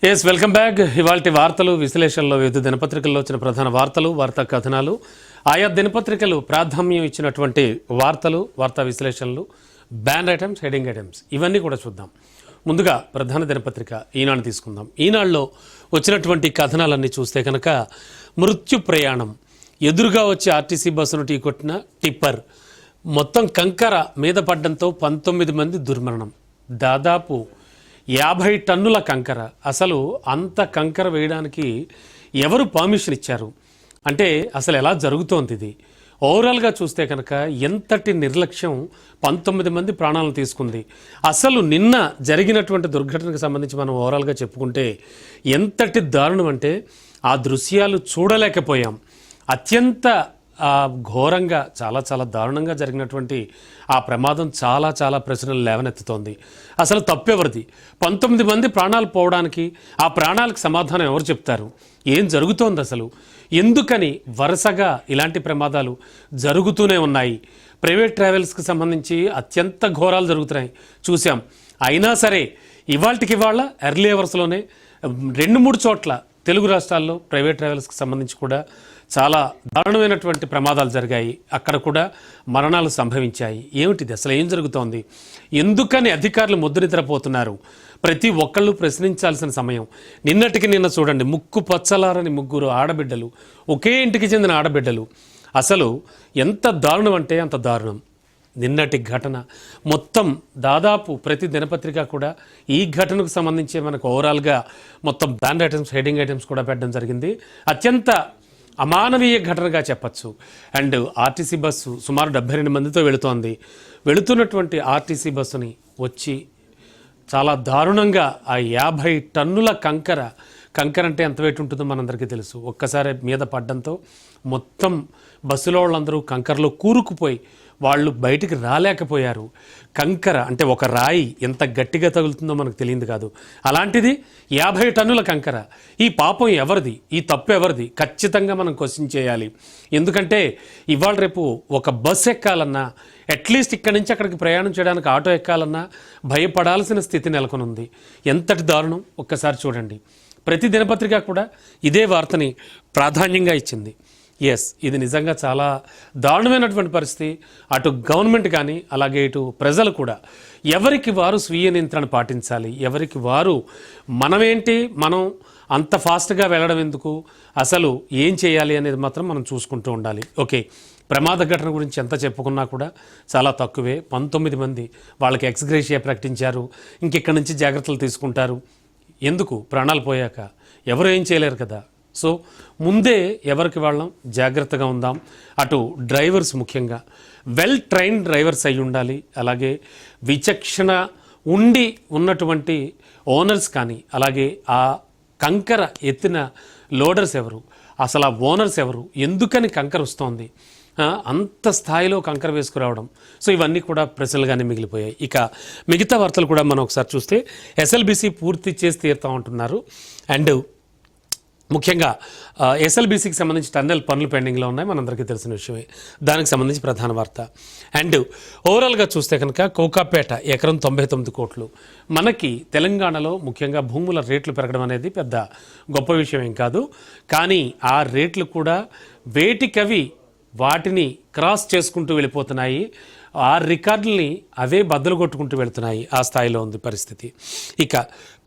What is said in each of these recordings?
Yes, welcome back. ఇవాల్టి వార్తలు విశ్లేషణలో వివిధ దినపత్రికల్లో వచ్చిన ప్రధాన వార్తలు, వార్తా కథనాలు, ఆయా దినపత్రికలు ప్రాధాన్యం ఇచ్చినటువంటి వార్తలు, వార్తా విశ్లేషణలు, బ్యాన్ ఐటమ్స్, హెడింగ్ ఐటమ్స్, ఇవన్నీ కూడా చూద్దాం. ముందుగా ప్రధాన దినపత్రిక ఈనాడు తీసుకుందాం. ఈనాడులో వచ్చినటువంటి కథనాలన్నీ చూస్తే కనుక మృత్యు ప్రయాణం, ఎదురుగా వచ్చి ఆర్టీసీ బస్సును ఢీకొట్టిన టిప్పర్, మొత్తం కంకర మీద పడ్డంతో 19 మంది దుర్మరణం, దాదాపు 50 టన్నుల కంకర. అసలు అంత కంకర వేయడానికి ఎవరు పర్మిషన్ ఇచ్చారు అంటే అసలు ఎలా జరుగుతోంది ఇది? ఓవరాల్గా చూస్తే కనుక ఎంతటి నిర్లక్ష్యం 19 మంది ప్రాణాలను తీసుకుంది. అసలు నిన్న జరిగినటువంటి దుర్ఘటనకు సంబంధించి మనం ఓవరాల్గా చెప్పుకుంటే ఎంతటి దారుణం అంటే ఆ దృశ్యాలు చూడలేకపోయాం. అత్యంత ఘోరంగా, చాలా చాలా దారుణంగా జరిగినటువంటి ఆ ప్రమాదం చాలా ప్రశ్నలు లేవనెత్తుతోంది. అసలు తప్పెవరిది? 19 మంది ప్రాణాలు పోవడానికి ఆ ప్రాణాలకు సమాధానం ఎవరు చెప్తారు? ఏం జరుగుతోంది అసలు? ఎందుకని వరుసగా ఇలాంటి ప్రమాదాలు జరుగుతూనే ఉన్నాయి? ప్రైవేట్ ట్రావెల్స్కి సంబంధించి అత్యంత ఘోరాలు జరుగుతున్నాయి చూసాం. అయినా సరే ఇవాళ ఎర్లీ అవర్స్లోనే 2-3 చోట్ల తెలుగు రాష్ట్రాల్లో ప్రైవేట్ ట్రావెల్స్కి సంబంధించి కూడా చాలా దారుణమైనటువంటి ప్రమాదాలు జరిగాయి. అక్కడ కూడా మరణాలు సంభవించాయి. ఏమిటిది అసలు? ఏం జరుగుతోంది? ఎందుకని అధికారులు ముద్రనిద్రపోతున్నారు? ప్రతి ఒక్కళ్ళు ప్రశ్నించాల్సిన సమయం. నిన్న చూడండి, ముక్కు పచ్చలారని 3 ఆడబిడ్డలు, ఒకే ఇంటికి చెందిన ఆడబిడ్డలు. అసలు ఎంత దారుణం అంటే అంత దారుణం నిన్నటి ఘటన. మొత్తం దాదాపు ప్రతి దినపత్రిక కూడా ఈ ఘటనకు సంబంధించి మనకు ఓవరాల్గా మొత్తం బ్యాన్ ఐటమ్స్, హెడింగ్ ఐటమ్స్ కూడా పెట్టడం జరిగింది. అత్యంత అమానవీయ ఘటనగా చెప్పచ్చు. అండ్ ఆర్టీసీ బస్సు సుమారు 72 మందితో వెళుతోంది. వెళుతున్నటువంటి ఆర్టీసీ బస్సుని వచ్చి చాలా దారుణంగా ఆ 50 టన్నుల కంకర అంటే ఎంత వెయిట్ ఉంటుందో మనందరికీ తెలుసు. ఒక్కసారి మీద పడ్డంతో మొత్తం బస్సులో వాళ్ళందరూ కంకరలో కూరుకుపోయి వాళ్ళు బయటికి రాలేకపోయారు. కంకర అంటే ఒక రాయి ఎంత గట్టిగా తగులుతుందో మనకు తెలియదు కాదు. అలాంటిది 50 టన్నుల కంకర. ఈ పాపం ఎవరిది? ఈ తప్పు ఎవరిది? ఖచ్చితంగా మనం క్వశ్చన్ చేయాలి. ఎందుకంటే ఇవాళ రేపు ఒక బస్ ఎక్కాలన్నా, అట్లీస్ట్ ఇక్కడి నుంచి అక్కడికి ప్రయాణం చేయడానికి ఆటో ఎక్కాలన్నా భయపడాల్సిన స్థితి నెలకొనుంది. ఎంతటి దారుణం ఒక్కసారి చూడండి. ప్రతి దినపత్రిక కూడా ఇదే వార్తని ప్రాధాన్యంగా ఇచ్చింది. ఎస్, ఇది నిజంగా చాలా దారుణమైనటువంటి పరిస్థితి. అటు గవర్నమెంట్ కానీ అలాగే ఇటు ప్రజలు కూడా ఎవరికి వారు స్వీయ నియంత్రణ పాటించాలి. ఎవరికి వారు మనం అంత ఫాస్ట్గా వెళ్ళడం ఎందుకు, అసలు ఏం చేయాలి అనేది మాత్రం మనం చూసుకుంటూ ఉండాలి. ఓకే, ప్రమాద ఘటన గురించి ఎంత చెప్పుకున్నా కూడా చాలా తక్కువే. 19 మంది వాళ్ళకి ఎక్స్గ్రేషియా ప్రకటించారు. ఇంకెక్కడి నుంచి జాగ్రత్తలు తీసుకుంటారు. ఎందుకు? ప్రాణాలు పోయాక ఎవరు ఏం చేయలేరు కదా. సో ముందే ఎవరికి వాళ్ళం జాగ్రత్తగా ఉందాం. అటు డ్రైవర్స్ ముఖ్యంగా వెల్ ట్రైన్డ్ డ్రైవర్స్ అయి ఉండాలి. అలాగే విచక్షణ ఉన్నటువంటి ఓనర్స్ కానీ, అలాగే ఆ కంకర ఎత్తిన లోడర్స్ ఎవరు, అసలు ఆ ఓనర్స్ ఎవరు, ఎందుకని కంకర వస్తోంది, అంత స్థాయిలో కంకర వేసుకురావడం. సో ఇవన్నీ కూడా ప్రశ్నలుగానే మిగిలిపోయాయి. ఇక మిగతా వార్తలు కూడా మనం ఒకసారి చూస్తే ఎస్ఎల్బీసీ పూర్తి చేసి తీరుతా ఉంటున్నారు. అండ్ ముఖ్యంగా ఎస్ఎల్బీసీకి సంబంధించి టన్నెల్ పనులు పెండింగ్లో ఉన్నాయి, మనందరికీ తెలిసిన విషయమే. దానికి సంబంధించి ప్రధాన వార్త. అండ్ ఓవరాల్గా చూస్తే కనుక కోకాపేట ఎకరం 99 కోట్లు. మనకి తెలంగాణలో ముఖ్యంగా భూముల రేట్లు పెరగడం అనేది పెద్ద గొప్ప విషయం ఏం కాదు. కానీ ఆ రేట్లు కూడా వేటికవి వాటిని క్రాస్ చేసుకుంటూ వెళ్ళిపోతున్నాయి. ఆ రికార్డుల్ని అవే బద్దలు కొట్టుకుంటూ వెళుతున్నాయి. ఆ స్థాయిలో ఉంది పరిస్థితి. ఇక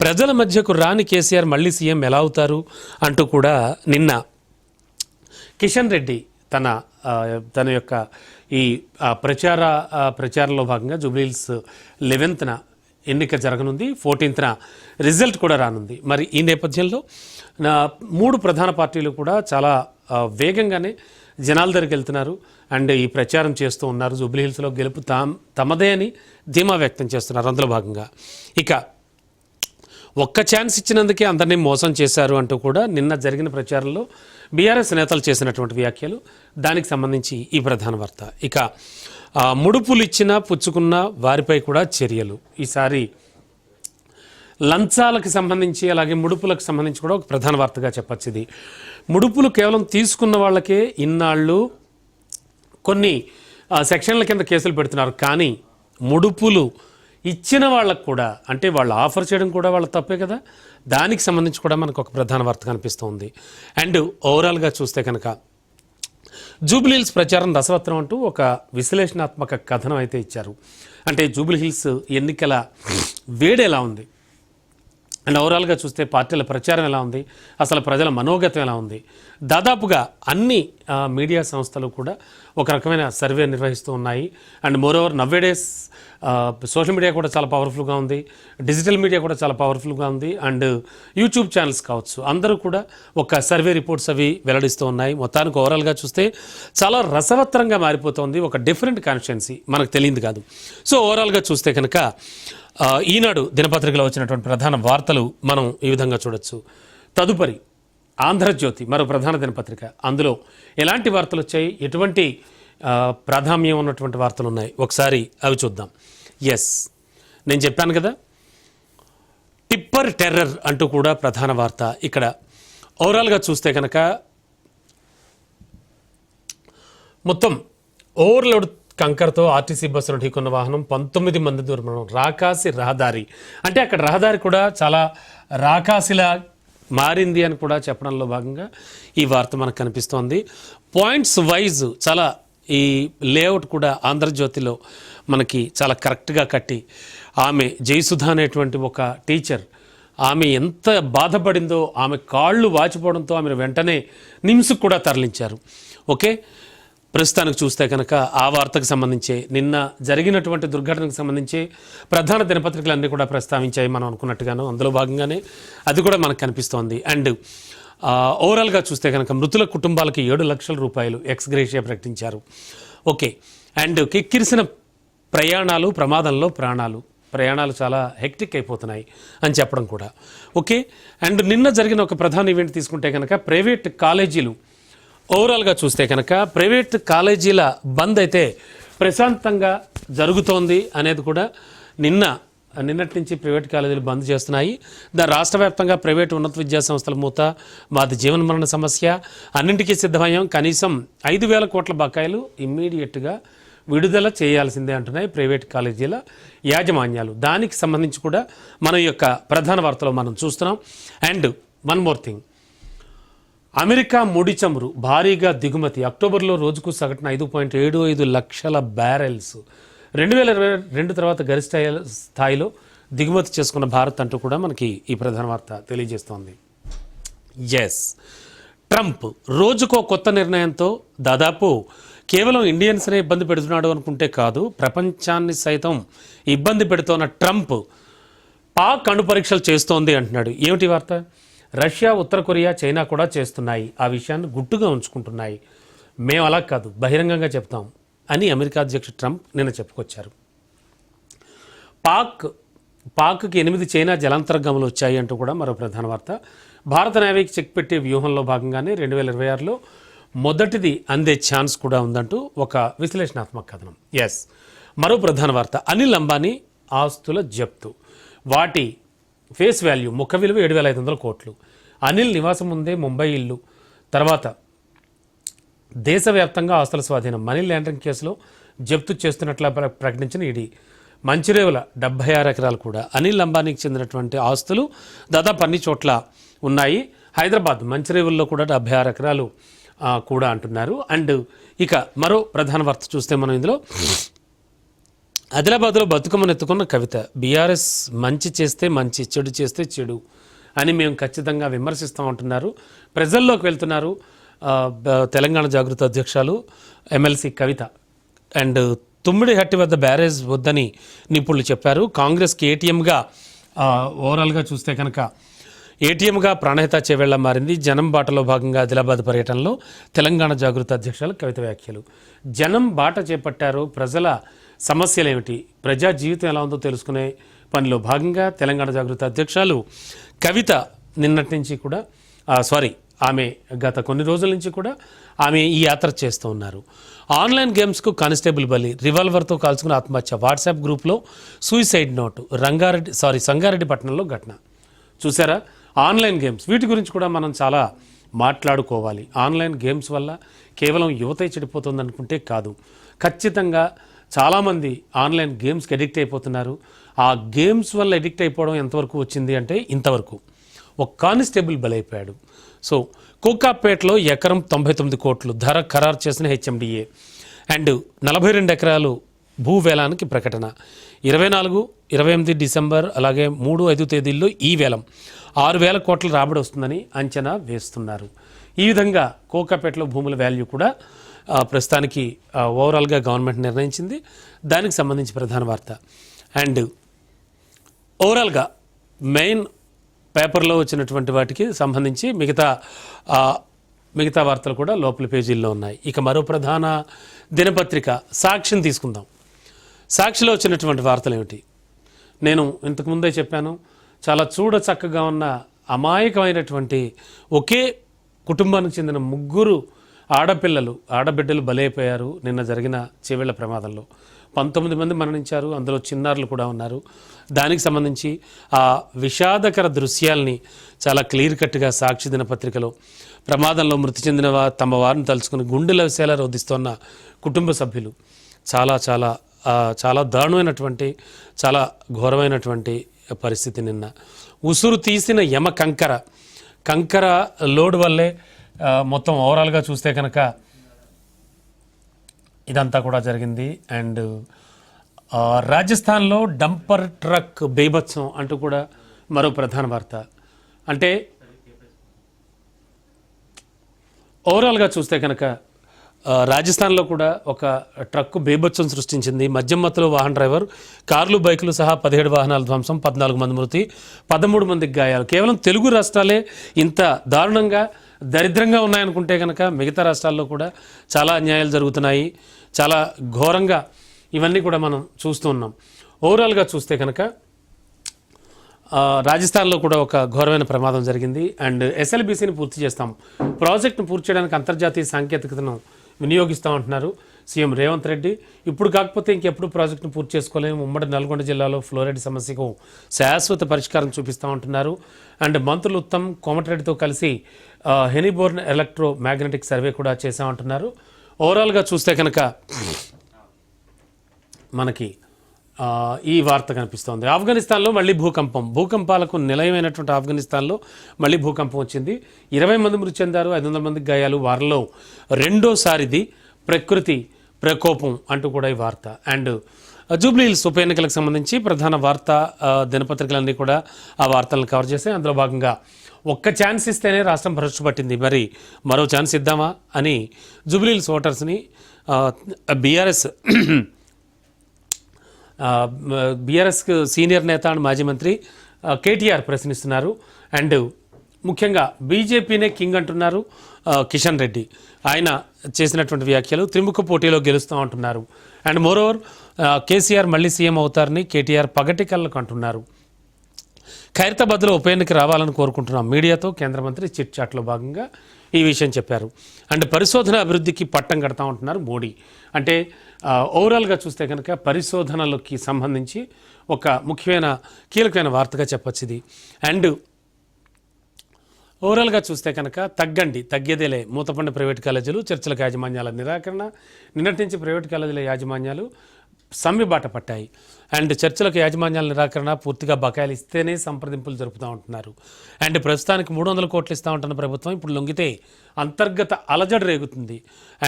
ప్రజల మధ్యకు రాని కేసీఆర్ మళ్ళీ సీఎం ఎలా అవుతారు అంటూ కూడా నిన్న కిషన్ రెడ్డి తన యొక్క ఈ ప్రచారంలో భాగంగా జూబ్లీహిల్స్ 11th ఎన్నిక జరగనుంది, 14th రిజల్ట్ కూడా రానుంది. మరి ఈ నేపథ్యంలో 3 ప్రధాన పార్టీలు కూడా చాలా వేగంగానే జనాల దగ్గరికి వెళ్తున్నారు అండ్ ఈ ప్రచారం చేస్తూ ఉన్నారు. జూబ్లీహిల్స్లో గెలుపు తమదే అని ధీమా వ్యక్తం చేస్తున్నారు. అందులో భాగంగా ఇక ఒక్క ఛాన్స్ ఇచ్చినందుకే అందరినీ మోసం చేశారు అంటూ కూడా నిన్న జరిగిన ప్రచారంలో బీఆర్ఎస్ నేతలు చేసినటువంటి వ్యాఖ్యలు, దానికి సంబంధించి ఈ ప్రధాన వార్త. ఇక ముడుపులు ఇచ్చినా పుచ్చుకున్న వారిపై కూడా చర్యలు. ఈసారి లంచాలకు సంబంధించి అలాగే ముడుపులకు సంబంధించి కూడా ఒక ప్రధాన వార్తగా చెప్పచ్చు. ఇది ముడుపులు కేవలం తీసుకున్న వాళ్ళకే ఇన్నాళ్ళు కొన్ని సెక్షన్ల కింద కేసులు పెడుతున్నారు. కానీ ముడుపులు ఇచ్చిన వాళ్ళకు కూడా అంటే వాళ్ళు ఆఫర్ చేయడం కూడా వాళ్ళ తప్పే కదా. దానికి సంబంధించి కూడా మనకు ఒక ప్రధాన వార్త కనిపిస్తుంది. అండ్ ఓవరాల్గా చూస్తే కనుక జూబ్లీ హిల్స్ ప్రచారం రసవత్రం అంటూ ఒక విశ్లేషణాత్మక కథనం అయితే ఇచ్చారు. అంటే జూబ్లీ హిల్స్ ఎన్నికల వేడి ఎలా ఉంది అండ్ ఓవరాల్గా చూస్తే పార్టీల ప్రచారం ఎలా ఉంది, అసలు ప్రజల మనోగతం ఎలా ఉంది. దాదాపుగా అన్ని మీడియా సంస్థలు కూడా ఒక రకమైన సర్వే నిర్వహిస్తూ ఉన్నాయి. And moreover nowadays social media కూడా చాలా పవర్ఫుల్గా ఉంది, డిజిటల్ మీడియా కూడా చాలా పవర్ఫుల్గా ఉంది. అండ్ యూట్యూబ్ ఛానల్స్ కావచ్చు, అందరూ కూడా ఒక సర్వే రిపోర్ట్స్ అవి వెల్లడిస్తూ ఉన్నాయి. మొత్తానికి ఓవరాల్గా చూస్తే చాలా రసవత్తరంగా మారిపోతుంది. ఒక డిఫరెంట్ కాన్స్టిట్యున్సీ, మనకు తెలియదు కాదు. సో ఓవరాల్గా చూస్తే కనుక ఈనాడు దినపత్రికలో వచ్చినటువంటి ప్రధాన వార్తలు మనం ఈ విధంగా చూడొచ్చు. తదుపరి ఆంధ్రజ్యోతి మరో ప్రధాన దినపత్రిక, అందులో ఎలాంటి వార్తలు వచ్చాయి, ఎటువంటి ప్రాధాన్యం ఉన్నటువంటి వార్తలు ఉన్నాయి, ఒకసారి అవి చూద్దాం. ఎస్, నేను చెప్పాను కదా, టిప్పర్ టెర్రర్ అంటూ కూడా ప్రధాన వార్త. ఇక్కడ ఓవరాల్గా చూస్తే కనుక మొత్తం ఓవర్లోడ్ కంకర్తో ఆర్టీసీ బస్సును ఢీకొన్న వాహనం, 19 మంది దుర్మరణం. రాకాసి రహదారి అంటే అక్కడ రహదారి కూడా చాలా రాకాసిలా మారింది అని కూడా చెప్పడంలో భాగంగా ఈ వార్త మనకు కనిపిస్తోంది. పాయింట్స్ వైజ్ చాలా ఈ లేఅవుట్ కూడా ఆంధ్రజ్యోతిలో మనకి చాలా కరెక్ట్గా కట్టి, ఆమె జయసుధ అనేటువంటి ఒక టీచర్, ఆమె ఎంత బాధపడిందో, ఆమె కాళ్ళు వాచిపోవడంతో ఆమెను వెంటనే నిమ్స్కు కూడా తరలించారు. ఓకే, ప్రస్తుతానికి చూస్తే కనుక ఆ వార్తకు సంబంధించి నిన్న జరిగినటువంటి దుర్ఘటనకు సంబంధించి ప్రధాన దినపత్రికలన్నీ కూడా ప్రస్తావించాయి మనం అనుకున్నట్టుగాను. అందులో భాగంగానే అది కూడా మనకు కనిపిస్తోంది. అండ్ ఓవరాల్గా చూస్తే కనుక మృతుల కుటుంబాలకి 7 లక్షల రూపాయలు ఎక్స్గ్రేషియా ప్రకటించారు. ఓకే, అండ్ కిక్కిరిసిన ప్రయాణాలు, ప్రమాదంలో ప్రయాణాలు చాలా హెక్టిక్ అయిపోతున్నాయి అని చెప్పడం కూడా. ఓకే, అండ్ నిన్న జరిగిన ఒక ప్రధాన ఈవెంట్ తీసుకుంటే కనుక ప్రైవేట్ కాలేజీలు, ఓవరాల్గా చూస్తే కనుక ప్రైవేట్ కాలేజీల బంద్ అయితే ప్రశాంతంగా జరుగుతోంది అనేది కూడా నిన్నటి నుంచి ప్రైవేట్ కాలేజీలు బంద్ చేస్తున్నాయి. రాష్ట్ర వ్యాప్తంగా ప్రైవేటు ఉన్నత విద్యా సంస్థల మూత, మాది జీవన మరణ సమస్య, అన్నింటికీ సిద్ధమయ్యాం, కనీసం 5,000 కోట్ల బకాయిలు ఇమ్మీడియట్గా విడుదల చేయాల్సిందే అంటున్నాయి ప్రైవేట్ కాలేజీల యాజమాన్యాలు. దానికి సంబంధించి కూడా మన యొక్క ప్రధాన వార్తలో మనం చూస్తున్నాం. And one more thing, America ముడి చమురు భారీగా దిగుమతి, అక్టోబర్లో రోజుకు సగటున 5.75 లక్షల బ్యారెల్స్, 2022 తర్వాత గరిష్ట స్థాయిలో దిగుమతి చేసుకున్న భారత్ అంటూ కూడా మనకి ఈ ప్రధాన వార్త తెలియజేస్తోంది. ఎస్, ట్రంప్ రోజుకో కొత్త నిర్ణయంతో దాదాపు కేవలం ఇండియన్స్నే ఇబ్బంది పెడుతున్నాడు అనుకుంటే కాదు, ప్రపంచాన్ని సైతం ఇబ్బంది పెడుతున్న ట్రంప్ పాక్ అణు పరీక్షలు చేస్తోంది అంటున్నాడు. ఏమిటి వార్త? రష్యా, ఉత్తర కొరియా, చైనా కూడా చేస్తున్నాయి, ఆ విషయాన్ని గుట్టుగా ఉంచుకుంటున్నాయి, మేము అలా కాదు బహిరంగంగా చెప్తాం అని అమెరికా అధ్యక్షుడు ట్రంప్ నిన్న చెప్పుకొచ్చారు. పాక్కి 8 చైనా జలాంతర్గాములు వచ్చాయి అంటూ కూడా మరో ప్రధాన వార్త. భారత నేవీకి చెక్ పెట్టే వ్యూహంలో భాగంగానే 2026లో మొదటిది అందే ఛాన్స్ కూడా ఉందంటూ ఒక విశ్లేషణాత్మక కథనం. ఎస్, మరో ప్రధాన వార్త, అనిల్ అంబానీ ఆస్తుల జప్తు, వాటి ఫేస్ వాల్యూ ముఖ విలువ 7,500 కోట్లు. అనిల్ నివాసం ముందే ముంబై ఇల్లు, తర్వాత దేశవ్యాప్తంగా ఆస్తుల స్వాధీనం, మనీ లాండరింగ్ కేసులో జప్తు చేస్తున్నట్లా ప్రకటించిన ఈడీ. మంచిరేవుల 76 ఎకరాలు కూడా అనిల్ అంబానీకి చెందినటువంటి ఆస్తులు దాదాపు అన్ని చోట్ల ఉన్నాయి. హైదరాబాద్ మంచిరేవుల్లో కూడా 76 ఎకరాలు కూడా అంటున్నారు. అండ్ ఇక మరో ప్రధాన వార్త చూస్తే మనం ఇందులో ఆదిలాబాద్లో బతుకమ్మను ఎత్తుకున్న కవిత, బీఆర్ఎస్ మంచి చేస్తే మంచి, చెడు చేస్తే చెడు అని మేము ఖచ్చితంగా విమర్శిస్తామంటున్నారు. ప్రజల్లోకి వెళ్తున్నారు తెలంగాణ జాగృతి అధ్యక్షులు ఎమ్మెల్సీ కవిత. అండ్ తుమ్మిడిహట్టి వద్ద బ్యారేజ్ వద్దని నిపుణులు చెప్పారు. కాంగ్రెస్కి ఏటీఎంగా ఓవరాల్గా చూస్తే కనుక ఏటీఎంగా ప్రాణహిత చేవేళ్ల మారింది. జనం బాటలో భాగంగా ఆదిలాబాద్ పర్యటనలో తెలంగాణ జాగృతి అధ్యక్షులు కవిత వ్యాఖ్యలు. జనం బాట చేపట్టారు, ప్రజల సమస్యలు ఏమిటి, ప్రజా జీవితం ఎలా ఉందో తెలుసుకునే పనిలో భాగంగా తెలంగాణ జాగృతి అధ్యక్షులు కవిత నిన్నటి నుంచి కూడా ఆమె గత కొన్ని రోజుల నుంచి కూడా ఆమె ఈ యాత్ర చేస్తూ ఉన్నారు. ఆన్లైన్ గేమ్స్కు కానిస్టేబుల్ బలి, రివాల్వర్తో కాల్చుకుని ఆత్మహత్య, వాట్సాప్ గ్రూప్లో సూసైడ్ నోటు, సంగారెడ్డి పట్టణంలో ఘటన. చూసారా, ఆన్లైన్ గేమ్స్, వీటి గురించి కూడా మనం చాలా మాట్లాడుకోవాలి. ఆన్లైన్ గేమ్స్ వల్ల కేవలం యువత చెడిపోతుంది అనుకుంటే కాదు, ఖచ్చితంగా చాలామంది ఆన్లైన్ గేమ్స్కి అడిక్ట్ అయిపోతున్నారు. ఆ గేమ్స్ వల్ల ఎడిక్ట్ అయిపోవడం ఎంతవరకు వచ్చింది అంటే ఇంతవరకు ఒక కానిస్టేబుల్ బలైపోయాడు. సో కోకాపేటలో ఎకరం 99 కోట్లు ధర ఖరారు చేసిన హెచ్ఎండిఏ అండ్ 42 ఎకరాలు భూవేలానికి ప్రకటన. 24, 28 డిసెంబర్ అలాగే 3, 5 తేదీల్లో ఈ వేలం 6,000 కోట్ల రాబడి వస్తుందని అంచనా వేస్తున్నారు. ఈ విధంగా కోకాపేటలో భూముల వాల్యూ కూడా ప్రస్తుతానికి ఓవరాల్గా గవర్నమెంట్ నిర్ణయించింది. దానికి సంబంధించి ప్రధాన వార్త. అండ్ ఓవరాల్గా మెయిన్ పేపర్లో వచ్చినటువంటి వాటికి సంబంధించి మిగతా వార్తలు కూడా లోపల పేజీల్లో ఉన్నాయి. ఇక మరో ప్రధాన దినపత్రిక సాక్షిని తీసుకుందాం. సాక్షిలో వచ్చినటువంటి వార్తలు ఏమిటి? నేను ఇంతకుముందే చెప్పాను, చాలా చక్కగా ఉన్న అమాయకమైనటువంటి ఒకే కుటుంబానికి చెందిన 3 ఆడబిడ్డలు బలైపోయారు నిన్న జరిగిన చేవేళ్ల ప్రమాదంలో. 19 మంది మరణించారు, అందులో చిన్నారులు కూడా ఉన్నారు. దానికి సంబంధించి ఆ విషాదకర దృశ్యాల్ని చాలా క్లియర్ కట్గా సాక్షి దినపత్రికలో ప్రమాదంలో మృతి చెందిన తమ వారిని తలుచుకుని గుండెల విషయాల రోధిస్తున్న కుటుంబ సభ్యులు చాలా దారుణమైనటువంటి చాలా ఘోరమైనటువంటి పరిస్థితి. నిన్న ఉసురు తీసిన యమ కంకర లోడ్ వల్లే మొత్తం ఓవరాల్గా చూస్తే కనుక ఇదంతా కూడా జరిగింది. అండ్ రాజస్థాన్లో డంపర్ ట్రక్ బీభత్సం అంటూ కూడా మరో ప్రధాన వార్త. అంటే ఓవరాల్గా చూస్తే కనుక రాజస్థాన్లో కూడా ఒక ట్రక్కు బీభత్సం సృష్టించింది. మద్యం మత్తులో వాహన డ్రైవర్, కార్లు బైకులు సహా 17 వాహనాల ధ్వంసం, 14 మంది మృతి, 13 మందికి గాయాలు. కేవలం తెలుగు రాష్ట్రాలే ఇంత దారుణంగా దరిద్రంగా ఉన్నాయనుకుంటే కనుక మిగతా రాష్ట్రాల్లో కూడా చాలా అన్యాయాలు జరుగుతున్నాయి. చాలా ఘోరంగా ఇవన్నీ కూడా మనం చూస్తూ ఉన్నాం. ఓవరాల్గా చూస్తే కనుక రాజస్థాన్లో కూడా ఒక ఘోరమైన ప్రమాదం జరిగింది. అండ్ ఎస్ఎల్బీసీని పూర్తి చేస్తాం, ప్రాజెక్టును పూర్తి చేయడానికి అంతర్జాతీయ సాంకేతికతను వినియోగిస్తామంటున్నారు సీఎం రేవంత్ రెడ్డి. ఇప్పుడు కాకపోతే ఇంకెప్పుడు ప్రాజెక్టును పూర్తి చేసుకోలేము. ఉమ్మడి నల్గొండ జిల్లాలో ఫ్లోరైడ్ సమస్యకు శాశ్వత పరిష్కారం చూపిస్తామంటున్నారు. అండ్ మంత్రులు ఉత్తమ్ కోమటిరెడ్డితో కలిసి హెనీబోర్న్ ఎలక్ట్రో మ్యాగ్నెటిక్ సర్వే కూడా చేశామంటున్నారు. ఓవరాల్గా చూస్తే కనుక మనకి ఈ వార్త కనిపిస్తోంది. ఆఫ్ఘనిస్తాన్లో మళ్ళీ భూకంపాలకు నిలయమైనటువంటి ఆఫ్ఘనిస్తాన్లో మళ్ళీ భూకంపం వచ్చింది. 20 మంది మృతి చెందారు, 500 మందికి గాయాలు. వారిలో రెండోసారిది ప్రకృతి ప్రకోపం అంటూ కూడా ఈ వార్త. అండ్ జూబ్లీ హిల్స్ ఉప ఎన్నికలకు సంబంధించి ప్రధాన వార్త దినపత్రికలన్నీ కూడా ఆ వార్తలను కవర్ చేస్తాయి. అందులో భాగంగా ఒక్క ఛాన్స్ ఇస్తేనే రాష్ట్రం భ్రష్టు పట్టింది, మరి మరో ఛాన్స్ ఇద్దామా అని జూబ్లీ హిల్స్ ఓటర్స్ని బీఆర్ఎస్ సీనియర్ నేత అండ్ మాజీ మంత్రి కేటీఆర్ ప్రశ్నిస్తున్నారు. అండ్ ముఖ్యంగా బీజేపీనే కింగ్ అంటున్నారు కిషన్ రెడ్డి. ఆయన చేసినటువంటి వ్యాఖ్యలు త్రిముఖ పోటీలో గెలుస్తాం అంటున్నారు. అండ్ మోరోవర్ కేసీఆర్ మళ్ళీ సీఎం అవుతారని కేటీఆర్ పగటి కళ్ళకు అంటున్నారు. ఖైరతాబాద్లో ఉప ఎన్నిక రావాలని కోరుకుంటున్నాం. మీడియాతో కేంద్ర మంత్రి చిట్ చాట్లో భాగంగా ఈ విషయం చెప్పారు. అండ్ పరిశోధన అభివృద్ధికి పట్టం కడతా ఉంటున్నారు మోడీ. అంటే ఓవరాల్గా చూస్తే కనుక పరిశోధనలకి సంబంధించి ఒక ముఖ్యమైన కీలకమైన వార్తగా చెప్పచ్చు ఇది. అండ్ ఓవరాల్గా చూస్తే కనుక తగ్గేదేలే మూతపండి ప్రైవేట్ కాలేజీలు, చర్చలకు యాజమాన్యాల నిరాకరణ. నిన్నటి నుంచి ప్రైవేట్ కాలేజీల యాజమాన్యాలు సమ్మెబాట పట్టాయి. అండ్ చర్చలకు యాజమాన్యాల నిరాకరణ, పూర్తిగా బకాయిలు ఇస్తేనే సంప్రదింపులు జరుపుతూ ఉంటున్నారు. అండ్ ప్రస్తుతానికి 300 కోట్లు ఇస్తూ ఉంటున్న ప్రభుత్వం ఇప్పుడు లొంగితే అంతర్గత అలజడి రేగుతుంది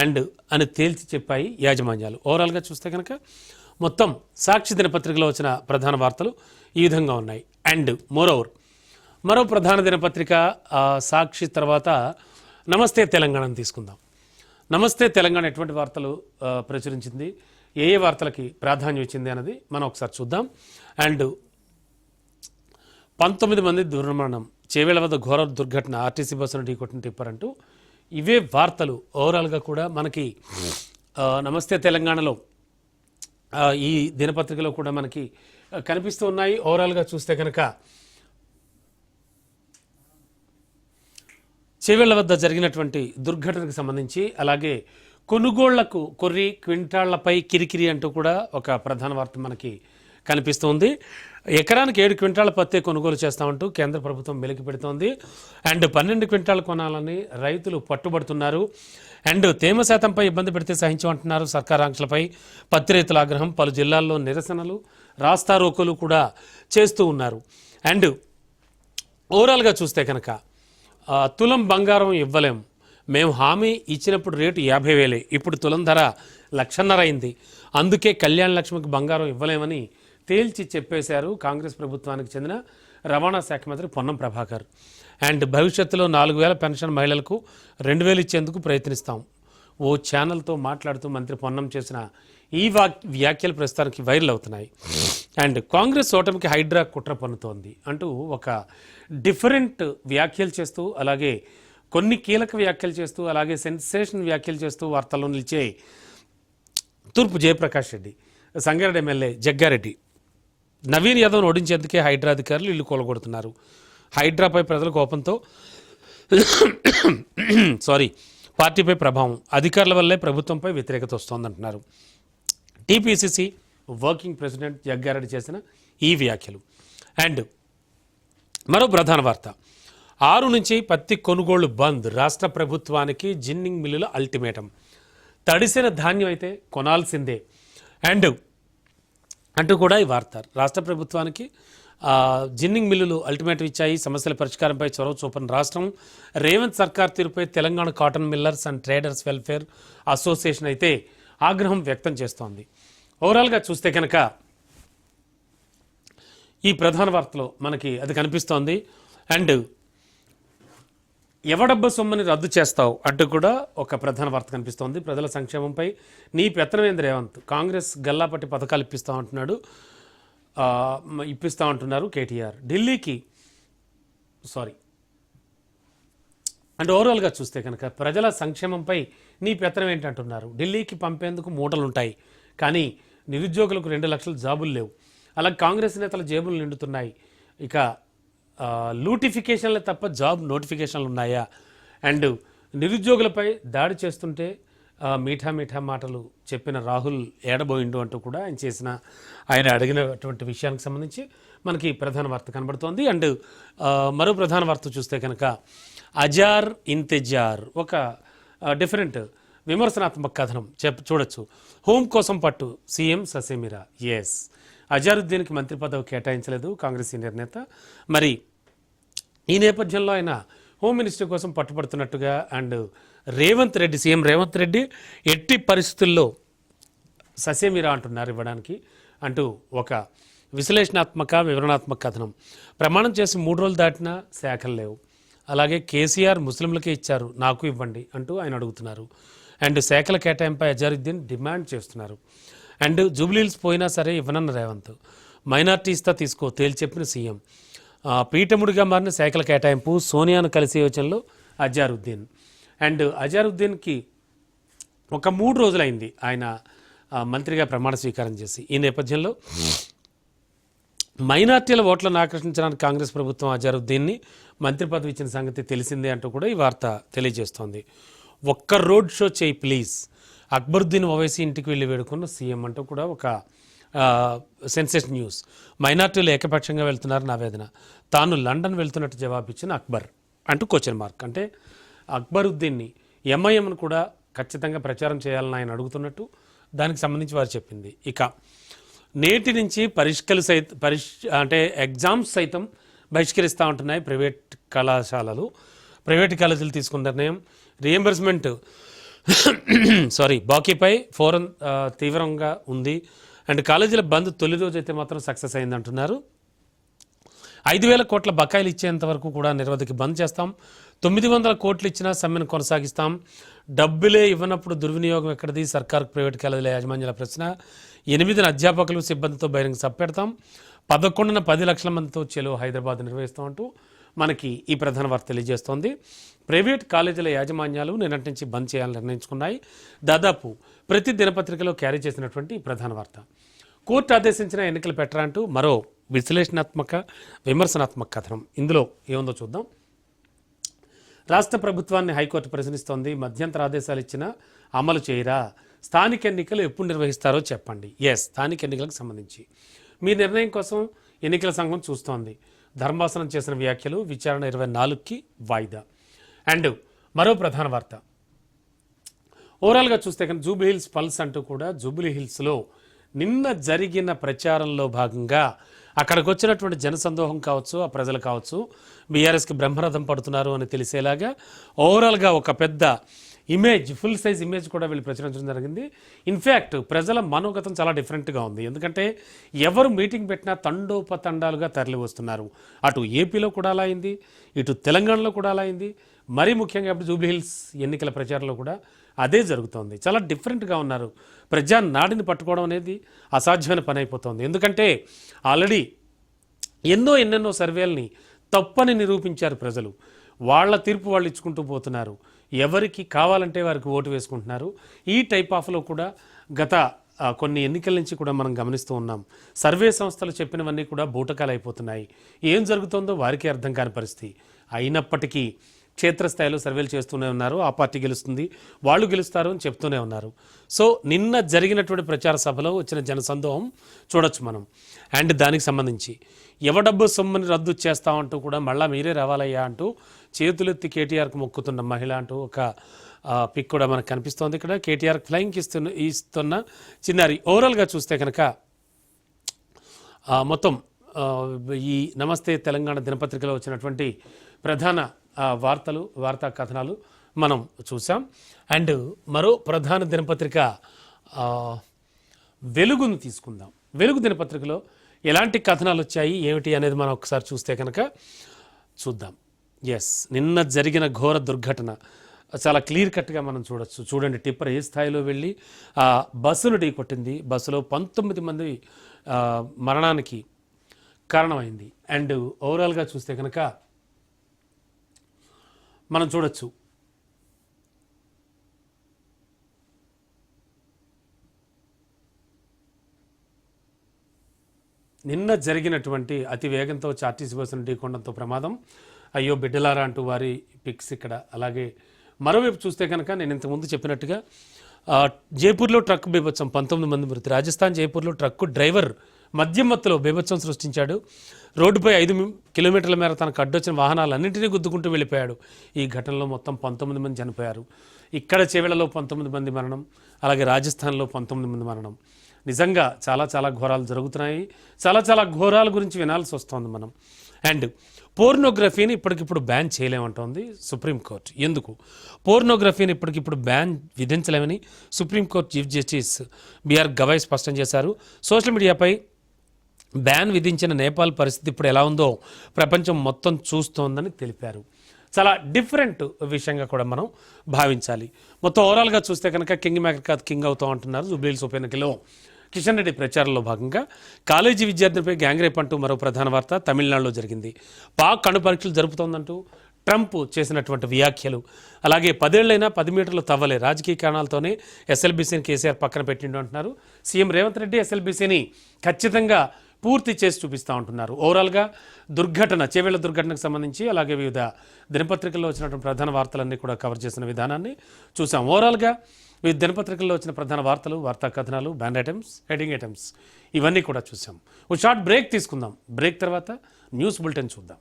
అండ్ అని తేల్చి చెప్పాయి యాజమాన్యాలు. ఓవరాల్గా చూస్తే కనుక మొత్తం సాక్షి దినపత్రికలో వచ్చిన ప్రధాన వార్తలు ఈ విధంగా ఉన్నాయి. అండ్ మరో ప్రధాన దినపత్రిక సాక్షి తర్వాత నమస్తే తెలంగాణను తీసుకుందాం. నమస్తే తెలంగాణ ఎటువంటి వార్తలు ప్రచురించింది, ఏ వార్తలకి ప్రాధాన్యం ఇచ్చింది అన్నది మనం ఒకసారి చూద్దాం. అండ్ 19 మంది దుర్మరణం, చేవేళ్ల వద్ద ఘోర దుర్ఘటన, ఆర్టీసీ బస్సును ఢీకొట్టిన టిప్పర్ అంటూ ఇవే వార్తలు ఓవరాల్గా కూడా మనకి నమస్తే తెలంగాణలో ఈ దినపత్రికలో కూడా మనకి కనిపిస్తూ ఉన్నాయి. ఓవరాల్గా చూస్తే కనుక చేవేళ్ల వద్ద జరిగినటువంటి దుర్ఘటనకు సంబంధించి, అలాగే కొనుగోళ్లకు క్వింటాళ్లపై కిరికిరి అంటూ కూడా ఒక ప్రధాన వార్త మనకి కనిపిస్తుంది. ఎకరానికి 7 క్వింటాల పత్తి కొనుగోలు చేస్తామంటూ కేంద్ర ప్రభుత్వం మెలికి పెడుతోంది. అండ్ 12 క్వింటాలు కొనాలని రైతులు పట్టుబడుతున్నారు. అండ్ తేమ శాతంపై ఇబ్బంది పెడితే సహించమంటున్నారు సర్కార్ ఆంక్షలపై పత్తి రైతుల ఆగ్రహం, పలు జిల్లాల్లో నిరసనలు, రాస్తా రోకోలు కూడా చేస్తూ ఉన్నారు. అండ్ ఓవరాల్గా చూస్తే కనుక తులం బంగారం ఇవ్వలేం, మేము హామీ ఇచ్చినప్పుడు రేటు 50,000, ఇప్పుడు తులం ధర 1,50,000 అయింది, అందుకే కళ్యాణ లక్ష్మికి బంగారం ఇవ్వలేమని తేల్చి చెప్పేశారు కాంగ్రెస్ ప్రభుత్వానికి చెందిన రవాణా శాఖ మంత్రి పొన్నం ప్రభాకర్. అండ్ భవిష్యత్తులో 4,000 పెన్షన్ మహిళలకు 2,000 ఇచ్చేందుకు ప్రయత్నిస్తాం. ఓ ఛానల్తో మాట్లాడుతూ మంత్రి పొన్నం చేసిన ఈ వ్యాఖ్యలు ప్రస్తుతానికి వైరల్ అవుతున్నాయి. అండ్ కాంగ్రెస్ ఓటమికి హైడ్రా కుట్ర పన్నుతోంది అంటూ ఒక డిఫరెంట్ వ్యాఖ్యలు చేస్తూ, అలాగే కొన్ని కీలక వ్యాఖ్యలు చేస్తూ, అలాగే సెన్సేషన్ వ్యాఖ్యలు చేస్తూ వార్తల్లో నిలిచే తూర్పు జయప్రకాష్ రెడ్డి, సంగారెడ్డి ఎమ్మెల్యే జగ్గారెడ్డి, నవీన్ యాదవ్ను ఓడించేందుకే హైడ్రా అధికారులు ఇల్లు కూలగొడుతున్నారు. హైడ్రాపై ప్రజల కోపంతో పార్టీపై ప్రభావం, అధికారుల వల్లే ప్రభుత్వంపై వ్యతిరేకత వస్తోందంటున్నారు. టీపీసీసీ వర్కింగ్ ప్రెసిడెంట్ జగ్గారెడ్డి చేసిన ఈ వ్యాఖ్యలు. అండ్ మరో ప్రధాన వార్త, 6 నుంచి పత్తి కొనుగోళ్లు బంద్, రాష్ట్ర ప్రభుత్వానికి జిన్నింగ్ మిల్లుల అల్టిమేటం, తడిసిన ధాన్యం అయితే కొనాల్సిందే అంటూ కూడా ఈ వార్త. రాష్ట్ర ప్రభుత్వానికి జిన్నింగ్ మిల్లులు అల్టిమేటం ఇచ్చాయి. సమస్యల పరిష్కారంపై చొరవ చూపని రాష్ట్రం, రేవంత్ సర్కార్ తీరుపై Telangana cotton millers and traders welfare association అయితే ఆగ్రహం వ్యక్తం చేస్తోంది. ఓవరాల్గా చూస్తే కనుక ఈ ప్రధాన వార్తలో మనకి అది కనిపిస్తోంది. అండ్ ఎవడబ్బ సొమ్మని రద్దు చేస్తావు అంటూ కూడా ఒక ప్రధాన వార్త కనిపిస్తోంది. ప్రజల సంక్షేమంపై నీ పెత్తనమేంది రేవంత్, కాంగ్రెస్ గల్లాపట్టి పథకాలు ఇప్పిస్తా అంటున్నారు కేటీఆర్. ఢిల్లీకి అండ్ ఓవరాల్గా చూస్తే కనుక ప్రజల సంక్షేమంపై నీ పెత్తనం ఏంటంటున్నారు. ఢిల్లీకి పంపేందుకు మూటలుంటాయి, కానీ నిరుద్యోగులకు 2 లక్షల జాబులు లేవు. అలాగే కాంగ్రెస్ నేతల జేబులు నిండుతున్నాయి. ఇక లూటిఫికేషన్లే తప్ప జాబ్ నోటిఫికేషన్లు ఉన్నాయా? అండ్ నిరుద్యోగులపై దాడి చేస్తుంటే మీఠా మాటలు చెప్పిన రాహుల్ ఏడబోయిండు అంటూ కూడా ఆయన అడిగినటువంటి విషయానికి సంబంధించి మనకి ప్రధాన వార్త కనబడుతోంది. అండ్ మరో ప్రధాన వార్త చూస్తే కనుక అజార్ ఇంతజార్, ఒక డిఫరెంట్ విమర్శనాత్మక కథనం చూడొచ్చు. హోమ్ కోసం పట్టు సీఎం ససేమిరా. ఎస్, అజారుద్దీన్కి మంత్రి పదవి కేటాయించలేదు కాంగ్రెస్ సీనియర్ నేత. మరి ఈ నేపథ్యంలో ఆయన హోమ్ మినిస్టర్ కోసం పట్టుబడుతున్నట్టుగా, అండ్ సీఎం రేవంత్ రెడ్డి ఎట్టి పరిస్థితుల్లో ససేమిరా అంటున్నారు ఇవ్వడానికి అంటూ ఒక వివరణాత్మక కథనం. ప్రమాణం చేసి 3 రోజులు దాటినా శాఖలు లేవు. అలాగే కేసీఆర్ ముస్లింలకే ఇచ్చారు, నాకు ఇవ్వండి అంటూ ఆయన అడుగుతున్నారు. అండ్ శాఖల కేటాయింపై అజారుద్దీన్ డిమాండ్ చేస్తున్నారు. అండ్ జూబ్లీహిల్స్ పోయినా సరే ఇవ్వనన్న రేవంత్, మైనార్టీస్తో తీసుకో తేల్చెప్పిన సీఎం. పీఠముడిగా మారిన శాఖల కేటాయింపు, సోనియాను కలిసే యోచనలో అజారుద్దీన్. అండ్ అజారుద్దీన్కి ఒక 3 రోజులైంది ఆయన మంత్రిగా ప్రమాణ స్వీకారం చేసి. ఈ నేపథ్యంలో మైనార్టీల ఓట్లను ఆకర్షించడానికి కాంగ్రెస్ ప్రభుత్వం అజారుద్దీన్ని మంత్రి పదవి ఇచ్చిన సంగతి తెలిసిందే అంటూ కూడా ఈ వార్త తెలియజేస్తోంది. ఒక్క రోడ్ షో చేయి ప్లీజ్, అక్బరుద్దీన్ ఓవైసీ ఇంటికి వెళ్ళి వేడుకున్న సీఎం అంటూ కూడా ఒక సెన్సేషన్ న్యూస్. మైనార్టీలు ఏకపక్షంగా వెళ్తున్నారు నావేదన, తాను లండన్ వెళ్తున్నట్టు జవాబిచ్చిన అక్బర్ అంటూ క్వశ్చన్ మార్క్. అంటే అక్బరుద్దీన్ని ఎంఐఎంను కూడా ఖచ్చితంగా ప్రచారం చేయాలని ఆయన అడుగుతున్నట్టు దానికి సంబంధించి వారు చెప్పింది. ఇక నేటి నుంచి ఎగ్జామ్స్ సైతం బహిష్కరిస్తూ ఉంటున్నాయి ప్రైవేట్ కాలేజీలు తీసుకున్న నిర్ణయం. రీఎంబర్స్మెంట్ బాకీపై ఫోరం తీవ్రంగా ఉంది. అండ్ కాలేజీల బంద్ తొలి రోజు అయితే మాత్రం సక్సెస్ అయిందంటున్నారు. 5,000 కోట్ల బకాయిలు ఇచ్చేంత వరకు కూడా నిరవధికి బంద్ చేస్తాం. 900 కోట్లు ఇచ్చినా సమ్మెను కొనసాగిస్తాం. డబ్బులే ఇవ్వనప్పుడు దుర్వినియోగం ఎక్కడిది, సర్కారు ప్రైవేట్ కాలేజీల యాజమాన్యాల ప్రశ్న. 8 అధ్యాపకులు సిబ్బందితో బహిరంగ సభ పెడతాం. 11న 10 లక్షల మందితో చెలో హైదరాబాద్ నిర్వహిస్తామంటూ మనకి ఈ ప్రధాన వార్త తెలియజేస్తోంది. ప్రైవేట్ కాలేజీల యాజమాన్యాలు నిన్నటి నుంచి బంద్ చేయాలని నిర్ణయించుకున్నాయి. దాదాపు ప్రతి దినపత్రికలో క్యారీ చేసినటువంటి ప్రధాన వార్త. కోర్టు ఆదేశించిన ఎన్నికలు పెట్టరా అంటూ మరో విమర్శనాత్మక కథనం. ఇందులో ఏముందో చూద్దాం. రాష్ట్ర ప్రభుత్వాన్ని హైకోర్టు ప్రశ్నిస్తోంది. మధ్యంతర ఆదేశాలు ఇచ్చినా అమలు చేయరా, స్థానిక ఎన్నికలు ఎప్పుడు నిర్వహిస్తారో చెప్పండి. స్థానిక ఎన్నికలకు సంబంధించి మీ నిర్ణయం కోసం ఎన్నికల సంఘం చూస్తోంది. ధర్మాసనం చేసిన వ్యాఖ్యలు, విచారణ 24కి వాయిదా. అండ్ మరో ప్రధాన వార్త ఓవరాల్గా చూస్తే కనుక జూబ్లీహిల్స్ పల్స్ అంటూ కూడా జూబ్లీహిల్స్లో నిన్న జరిగిన ప్రచారంలో భాగంగా అక్కడికి వచ్చినటువంటి జనసందోహం కావచ్చు, ఆ ప్రజలు కావచ్చు, బీఆర్ఎస్కి బ్రహ్మరథం పడుతున్నారు అని తెలిసేలాగా ఓవరాల్గా ఒక పెద్ద ఇమేజ్, ఫుల్ సైజ్ ఇమేజ్ కూడా వీళ్ళు ప్రచురించడం జరిగింది. ఇన్ఫ్యాక్ట్ ప్రజల మనోగతం చాలా డిఫరెంట్గా ఉంది. ఎందుకంటే ఎవరు మీటింగ్ పెట్టినా తండోపతండాలుగా తరలి వస్తున్నారు. అటు ఏపీలో కూడా అలా అయింది, ఇటు తెలంగాణలో కూడా అలా అయింది. మరీ ముఖ్యంగా ఇప్పుడు జూబ్లీహిల్స్ ఎన్నికల ప్రచారంలో కూడా అదే జరుగుతోంది. చాలా డిఫరెంట్గా ఉన్నారు. ప్రజా నాడిని పట్టుకోవడం అనేది అసాధ్యమైన పని అయిపోతుంది. ఎందుకంటే ఆల్రెడీ ఎన్నెన్నో సర్వేలని తప్పని నిరూపించారు ప్రజలు. వాళ్ళ తీర్పు వాళ్ళు ఇచ్చుకుంటూ పోతున్నారు. ఎవరికి కావాలంటే వారికి ఓటు వేసుకుంటున్నారు. ఈ టైప్ ఆఫ్లో కూడా గత కొన్ని ఎన్నికల నుంచి కూడా మనం గమనిస్తూ ఉన్నాం. సర్వే సంస్థలు చెప్పినవన్నీ కూడా బూటకాలు అయిపోతున్నాయి. ఏం జరుగుతుందో వారికే అర్థం కాని పరిస్థితి. అయినప్పటికీ క్షేత్రస్థాయిలో సర్వేలు చేస్తూనే ఉన్నారు. ఆ పార్టీ గెలుస్తుంది, వాళ్ళు గెలుస్తారు అని చెప్తూనే ఉన్నారు. సో నిన్న జరిగినటువంటి ప్రచార సభలో వచ్చిన జనసందోహం చూడొచ్చు మనం. అండ్ దానికి సంబంధించి ఎవడబ్బు సొమ్ముని రద్దు చేస్తామంటూ కూడా మళ్ళీ మీరే రావాలయ్యా అంటూ చేతులెత్తి కేటీఆర్కి మొక్కుతున్న మహిళ అంటూ ఒక పిక్ కూడా మనకు కనిపిస్తోంది. ఇక్కడ కేటీఆర్ ఫ్లయింగ్ ఇస్తున్న చిన్నారి. ఓవరాల్గా చూస్తే కనుక మొత్తం ఈ నమస్తే తెలంగాణ దినపత్రికలో వచ్చినటువంటి ప్రధాన వార్తా కథనాలు మనం చూసాం. అండ్ మరో ప్రధాన దినపత్రిక వెలుగును తీసుకుందాం. వెలుగు దినపత్రికలో ఎలాంటి కథనాలు వచ్చాయి ఏమిటి అనేది మనం ఒకసారి చూస్తే కనుక చూద్దాం. ఎస్, నిన్న జరిగిన ఘోర దుర్ఘటన చాలా క్లియర్ కట్గా మనం చూడొచ్చు. చూడండి, టిప్పర్ ఏ స్థాయిలో వెళ్ళి బస్సును ఢీకొట్టింది. బస్సులో 19 మంది మరణానికి కారణమైంది. అండ్ ఓవరాల్గా చూస్తే కనుక మనం చూడొచ్చు నిన్న జరిగినటువంటి అతి వేగంతో ఆర్టీసీ బస్సును ఢీకొనడంతో ప్రమాదం. అయ్యో బిడ్డలారా అంటూ వారి పిక్స్ ఇక్కడ. అలాగే మరోవైపు చూస్తే కనుక నేను ఇంతకుముందు చెప్పినట్టుగా జైపూర్లో ట్రక్ బీభత్సం, 19 మంది మృతి. రాజస్థాన్ జైపూర్లో ట్రక్కు డ్రైవర్ మద్యం మత్తులో బీభత్సం సృష్టించాడు. రోడ్డుపై 5 కిలోమీటర్ల మేర తనకు అడ్డొచ్చిన వాహనాలన్నింటినీ గుద్దుకుంటూ వెళ్ళిపోయాడు. ఈ ఘటనలో మొత్తం 19 మంది చనిపోయారు. ఇక్కడ చేవెళ్లలో 19 మంది మరణం, అలాగే రాజస్థాన్లో 19 మంది మరణం. నిజంగా చాలా ఘోరాలు జరుగుతున్నాయి. చాలా ఘోరాల గురించి వినాల్సి వస్తుంది మనం. అండ్ పోర్నోగ్రఫీని ఇప్పటికిప్పుడు బ్యాన్ చేయలేమంటోంది సుప్రీంకోర్టు. ఎందుకు పోర్నోగ్రఫీని ఇప్పటికిప్పుడు బ్యాన్ విధించలేమని supreme court chief justice B R Gavai స్పష్టం చేశారు. సోషల్ మీడియాపై బ్యాన్ విధించిన నేపాల్ పరిస్థితి ఇప్పుడు ఎలా ఉందో ప్రపంచం మొత్తం చూస్తోందని తెలిపారు. చాలా డిఫరెంట్ విషయంగా కూడా మనం భావించాలి. మొత్తం ఓవరాల్గా చూస్తే కనుక కింగ్ మేకర్ కాదు కింగ్ అవుతాం అంటున్నారు. జూబ్లీహిల్స్ ఉప ఎన్నికలో కిషన్ రెడ్డి ప్రచారంలో భాగంగా కాలేజీ విద్యార్థులపై గ్యాంగ్ రేప్ అంటూ మరో ప్రధాన వార్త తమిళనాడులో జరిగింది. పాక్ అణు పరీక్షలు జరుపుతోందంటూ ట్రంప్ చేసినటువంటి వ్యాఖ్యలు, అలాగే 10 ఏళ్లైనా 10 మీటర్లు తవ్వలే, రాజకీయ కారణాలతోనే ఎస్ఎల్బీసీని కేసీఆర్ పక్కన పెట్టిండు అంటున్నారు. సీఎం రేవంత్ రెడ్డి ఎస్ఎల్బీసీని ఖచ్చితంగా పూర్తి చేసి చూపిస్తూ ఉంటున్నారు. ఓవరాల్గా చేవేళ్ల దుర్ఘటనకు సంబంధించి అలాగే వివిధ దినపత్రికల్లో వచ్చినటువంటి ప్రధాన వార్తలన్నీ కూడా కవర్ చేసిన విధానాన్ని చూసాం. ఓవరాల్గా వివిధ దినపత్రికల్లో వచ్చిన ప్రధాన వార్తా కథనాలు, బ్యానర్ ఐటమ్స్, హెడింగ్ ఐటమ్స్ ఇవన్నీ కూడా చూసాం. ఒక షార్ట్ బ్రేక్ తీసుకుందాం. బ్రేక్ తర్వాత న్యూస్ బులెటిన్ చూద్దాం.